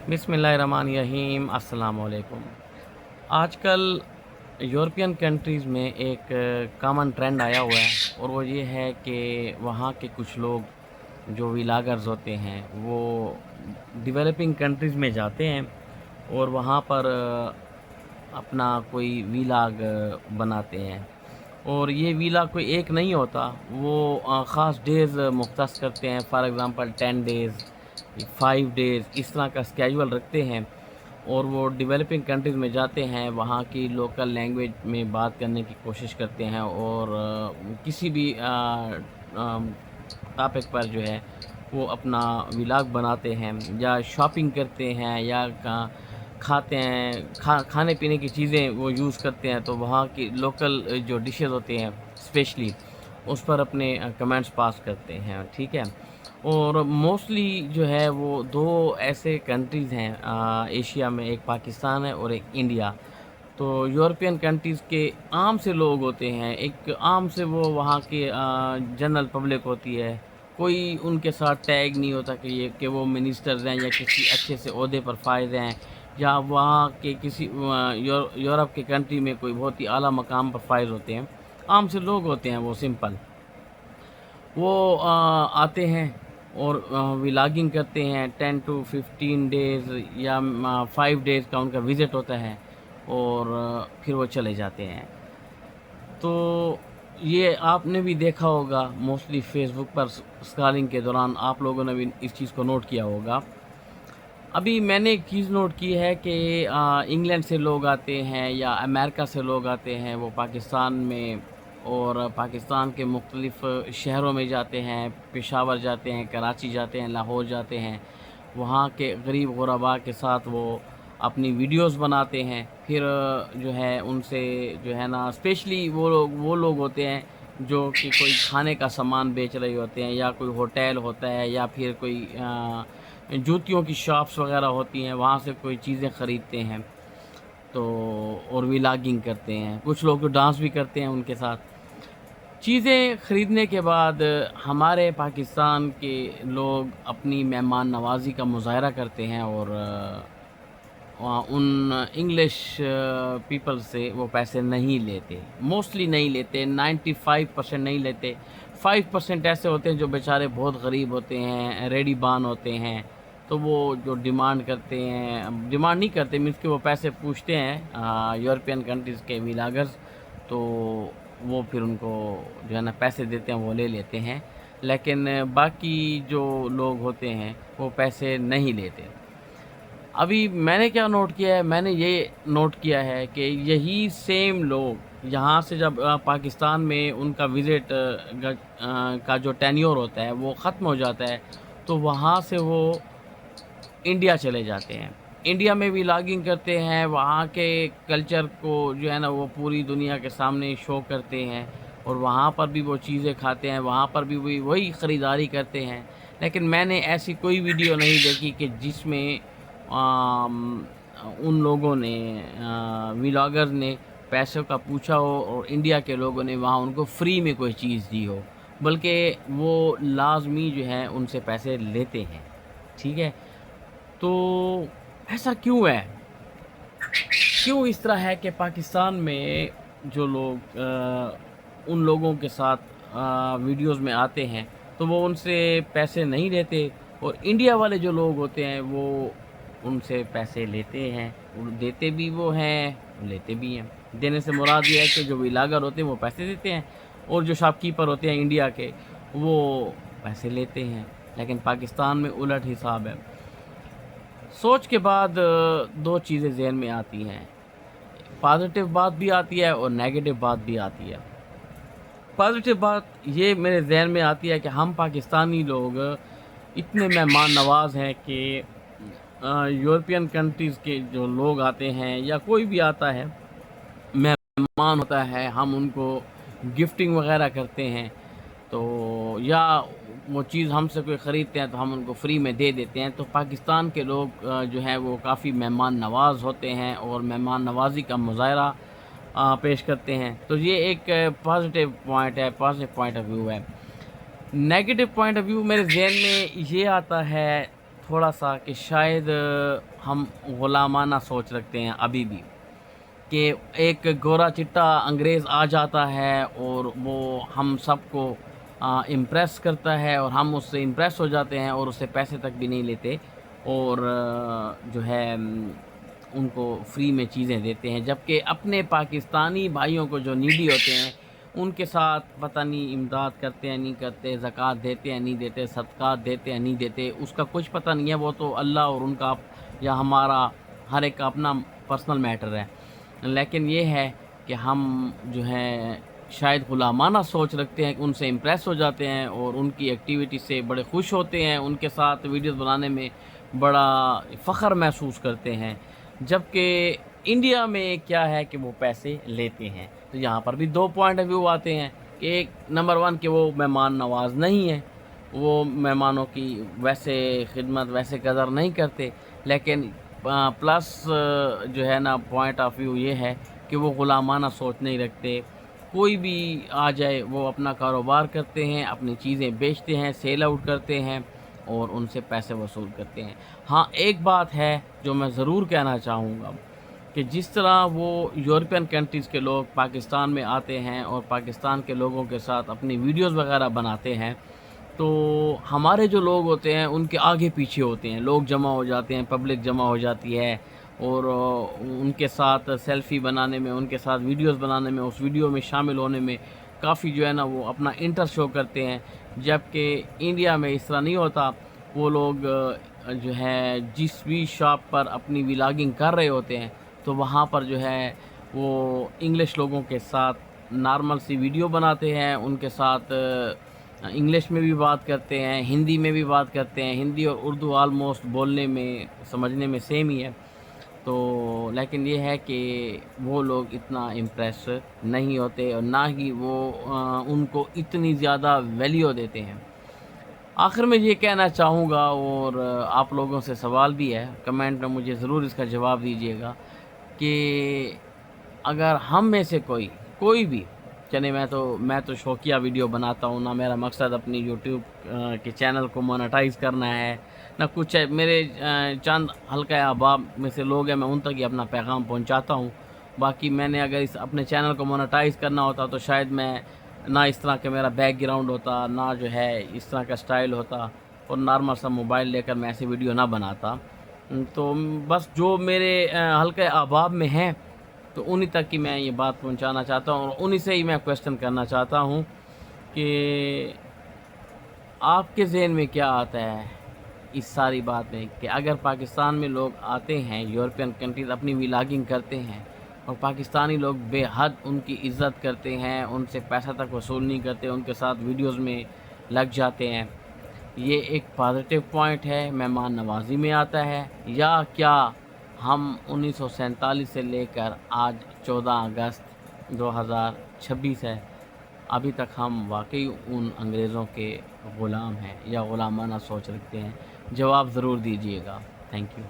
बिस्मिल्लाहिर्रहमानिर्रहीम अस्सलाम वालेकुम। आजकल यूरोपियन कंट्रीज़ में एक कॉमन ट्रेंड आया हुआ है और वो ये है कि वहाँ के कुछ लोग जो व्लॉगर्स होते हैं वो डेवलपिंग कंट्रीज़ में जाते हैं और वहाँ पर अपना कोई व्लॉग बनाते हैं। और ये व्लॉग कोई एक नहीं होता, वो ख़ास डेज़ मुख्तस करते हैं। फॉर एग्ज़ाम्पल 10 डेज़, 5 डेज़ इस तरह का स्केड्यूल रखते हैं और वो डेवलपिंग कंट्रीज़ में जाते हैं, वहाँ की लोकल लैंग्वेज में बात करने की कोशिश करते हैं और किसी भी टॉपिक पर जो है वो अपना व्लॉग बनाते हैं या शॉपिंग करते हैं या खाते हैं, खाने पीने की चीज़ें वो यूज़ करते हैं, तो वहाँ की लोकल जो डिशेज़ होते हैं स्पेशली उस पर अपने कमेंट्स पास करते हैं, ठीक है। और मोस्टली जो है वो दो ऐसे कंट्रीज़ हैं एशिया में, एक पाकिस्तान है और एक इंडिया। तो यूरोपियन कंट्रीज़ के आम से लोग होते हैं, एक आम से वो वहाँ के जनरल पब्लिक होती है, कोई उनके साथ टैग नहीं होता कि वो मिनिस्टर्स हैं या किसी अच्छे से ओहदे पर फायज हैं या वहाँ के किसी यूरोप के कंट्री में कोई बहुत ही आला मकाम पर फायज होते हैं। आम से लोग होते हैं, वो सिंपल वो आते हैं और व्लॉगिंग करते हैं। 10 टू 15 डेज़ या 5 डेज़ का उनका विज़िट होता है और फिर वो चले जाते हैं। तो ये आपने भी देखा होगा, मोस्टली फेसबुक पर स्क्रॉलिंग के दौरान आप लोगों ने भी इस चीज़ को नोट किया होगा। अभी मैंने एक चीज़ नोट की है कि इंग्लैंड से लोग आते हैं या अमेरिका से लोग आते हैं, वो पाकिस्तान में और पाकिस्तान के मुख्तलिफ़ शहरों में जाते हैं, पेशावर जाते हैं, कराची जाते हैं, लाहौर जाते हैं। वहाँ के गरीब गुरबा के साथ वो अपनी वीडियोस बनाते हैं। फिर जो है उनसे जो है ना, स्पेशली वो लोग होते हैं जो कि कोई खाने का सामान बेच रहे होते हैं या कोई होटल होता है या फिर कोई जूतियों की शॉप्स वगैरह होती हैं, वहाँ से कोई चीज़ें ख़रीदते हैं तो और व्लॉगिंग करते हैं। कुछ लोग तो डांस भी करते हैं उनके साथ। चीज़ें ख़रीदने के बाद हमारे पाकिस्तान के लोग अपनी मेहमान नवाज़ी का मुज़ाहरा करते हैं और उन इंग्लिश पीपल से वो पैसे नहीं लेते, मोस्टली नहीं लेते, 95% नहीं लेते। 5% ऐसे होते हैं जो बेचारे बहुत गरीब होते हैं, रेडी-बान होते हैं, तो वो जो डिमांड करते हैं, डिमांड नहीं करते मीन्स कि वो पैसे पूछते हैं यूरोपियन कंट्रीज़ के व्लॉगर्स, तो वो फिर उनको जो है ना पैसे देते हैं, वो ले लेते हैं। लेकिन बाकी जो लोग होते हैं वो पैसे नहीं लेते। अभी मैंने क्या नोट किया है, मैंने ये नोट किया है कि यही सेम लोग यहाँ से जब पाकिस्तान में उनका विज़िट का जो टेन्योर होता है वो ख़त्म हो जाता है, तो वहाँ से वो इंडिया चले जाते हैं। इंडिया में भी व्लॉगिंग करते हैं, वहाँ के कल्चर को जो है ना वो पूरी दुनिया के सामने शो करते हैं और वहाँ पर भी वो चीज़ें खाते हैं, वहाँ पर भी वही ख़रीदारी करते हैं। लेकिन मैंने ऐसी कोई वीडियो नहीं देखी कि जिसमें उन लोगों ने व्लॉगर्स ने पैसों का पूछा हो और इंडिया के लोगों ने वहाँ उनको फ्री में कोई चीज़ दी हो, बल्कि वो लाज़मी जो है उनसे पैसे लेते हैं, ठीक है। तो ऐसा क्यों है? क्यों इस तरह है कि पाकिस्तान में जो लोग उन लोगों के साथ वीडियोज़ में आते हैं तो वो उनसे पैसे नहीं लेते और इंडिया वाले जो लोग होते हैं वो उनसे पैसे लेते हैं, देते भी वो हैं, लेते भी हैं। देने से मुराद ये है कि जो व्लॉगर होते हैं वो पैसे देते हैं और जो शॉपकीपर होते हैं इंडिया के वो पैसे लेते हैं। लेकिन पाकिस्तान में उलट हिसाब है। सोच के बाद दो चीज़ें ज़हन में आती हैं, पॉजिटिव बात भी आती है और नेगेटिव बात भी आती है। पॉजिटिव बात ये मेरे ज़हन में आती है कि हम पाकिस्तानी लोग इतने मेहमान नवाज़ हैं कि यूरोपियन कंट्रीज़ के जो लोग आते हैं या कोई भी आता है, मेहमान होता है, हम उनको गिफ्टिंग वगैरह करते हैं, तो या वो चीज़ हमसे कोई ख़रीदते हैं तो हम उनको फ्री में दे देते हैं। तो पाकिस्तान के लोग जो हैं वो काफ़ी मेहमान नवाज़ होते हैं और मेहमान नवाज़ी का मुज़ाहरा पेश करते हैं। तो ये एक पॉजिटिव पॉइंट है, पॉजिटिव पॉइंट ऑफ व्यू है। नेगेटिव पॉइंट ऑफ व्यू मेरे ज़हन में ये आता है تھوڑا سا کہ شاید ہم غلامانہ سوچ رکھتے ہیں ابھی بھی، کہ ایک گورا چٹا انگریز آ جاتا ہے اور وہ ہم سب کو امپریس کرتا ہے اور ہم اس سے امپریس ہو جاتے ہیں اور اس سے پیسے تک بھی نہیں لیتے، اور جو ہے ان کو فری میں چیزیں دیتے ہیں، جبکہ اپنے پاکستانی بھائیوں کو جو نیڈی ہوتے ہیں ان کے ساتھ پتہ نہیں امداد کرتے ہیں نہیں کرتے، زکوٰۃ دیتے ہیں نہیں دیتے، صدقات دیتے ہیں نہیں دیتے، اس کا کچھ پتہ نہیں ہے، وہ تو اللہ اور ان کا یا ہمارا ہر ایک کا اپنا پرسنل میٹر ہے۔ لیکن یہ ہے کہ ہم جو ہے شاید غلامانہ سوچ رکھتے ہیں، ان سے امپریس ہو جاتے ہیں اور ان کی ایکٹیویٹی سے بڑے خوش ہوتے ہیں، ان کے ساتھ ویڈیوز بنانے میں بڑا فخر محسوس کرتے ہیں، جبکہ انڈیا میں کیا ہے کہ وہ پیسے لیتے ہیں۔ تو یہاں پر بھی دو پوائنٹ آف ویو آتے ہیں کہ ایک نمبر ون کہ وہ مہمان نواز نہیں ہیں، وہ مہمانوں کی ویسے خدمت ویسے قدر نہیں کرتے، لیکن پلس جو ہے نا پوائنٹ آف ویو یہ ہے کہ وہ غلامانہ سوچ نہیں رکھتے، کوئی بھی آ جائے وہ اپنا کاروبار کرتے ہیں، اپنی چیزیں بیچتے ہیں، سیل آؤٹ کرتے ہیں اور ان سے پیسے وصول کرتے ہیں۔ ہاں ایک بات ہے جو میں ضرور کہنا چاہوں گا کہ جس طرح وہ یورپین کنٹریز کے لوگ پاکستان میں آتے ہیں اور پاکستان کے لوگوں کے ساتھ اپنی ویڈیوز وغیرہ بناتے ہیں، تو ہمارے جو لوگ ہوتے ہیں ان کے آگے پیچھے ہوتے ہیں، لوگ جمع ہو جاتے ہیں، پبلک جمع ہو جاتی ہے اور ان کے ساتھ سیلفی بنانے میں، ان کے ساتھ ویڈیوز بنانے میں، اس ویڈیو میں شامل ہونے میں کافی جو ہے نا وہ اپنا انٹرسٹ شو کرتے ہیں، جبکہ انڈیا میں اس طرح نہیں ہوتا۔ وہ لوگ جو ہے جس بھی شاپ پر اپنی ولاگنگ کر رہے ہوتے ہیں تو وہاں پر جو ہے وہ انگلش لوگوں کے ساتھ نارمل سی ویڈیو بناتے ہیں، ان کے ساتھ انگلش میں بھی بات کرتے ہیں، ہندی میں بھی بات کرتے ہیں، ہندی اور اردو آلموسٹ بولنے میں سمجھنے میں سیم ہی ہے، تو لیکن یہ ہے کہ وہ لوگ اتنا امپریس نہیں ہوتے اور نہ ہی وہ ان کو اتنی زیادہ ویلیو دیتے ہیں۔ آخر میں یہ کہنا چاہوں گا اور آپ لوگوں سے سوال بھی ہے، کمنٹ میں مجھے ضرور اس کا جواب دیجیے گا کہ اگر ہم میں سے کوئی بھی چلے، میں تو شوقیہ ویڈیو بناتا ہوں، نہ میرا مقصد اپنی یوٹیوب کے چینل کو مونیٹائز کرنا ہے، نہ کچھ ہے، میرے چند حلقہ احباب میں سے لوگ ہیں، میں ان تک ہی اپنا پیغام پہنچاتا ہوں، باقی میں نے اگر اپنے چینل کو مونیٹائز کرنا ہوتا تو شاید میں نہ اس طرح کا میرا بیک گراؤنڈ ہوتا، نہ جو ہے اس طرح کا سٹائل ہوتا اور نارمل سا موبائل لے کر میں ایسی ویڈیو نہ بناتا۔ تو بس جو میرے حلقہ احباب میں ہیں تو انہی تک کی میں یہ بات پہنچانا چاہتا ہوں اور انہی سے ہی میں کویسچن کرنا چاہتا ہوں کہ آپ کے ذہن میں کیا آتا ہے اس ساری بات میں کہ اگر پاکستان میں لوگ آتے ہیں، یورپین کنٹریز اپنی ولاگنگ کرتے ہیں اور پاکستانی لوگ بے حد ان کی عزت کرتے ہیں، ان سے پیسہ تک وصول نہیں کرتے، ان کے ساتھ ویڈیوز میں لگ جاتے ہیں، یہ ایک پازیٹیو پوائنٹ ہے، مہمان نوازی میں آتا ہے، یا کیا ہم 1947 سے لے کر آج 14 اگست 2026 ہے، ابھی تک ہم واقعی ان انگریزوں کے غلام ہیں یا غلامانہ سوچ رکھتے ہیں؟ جواب ضرور دیجیے گا۔ Thank you.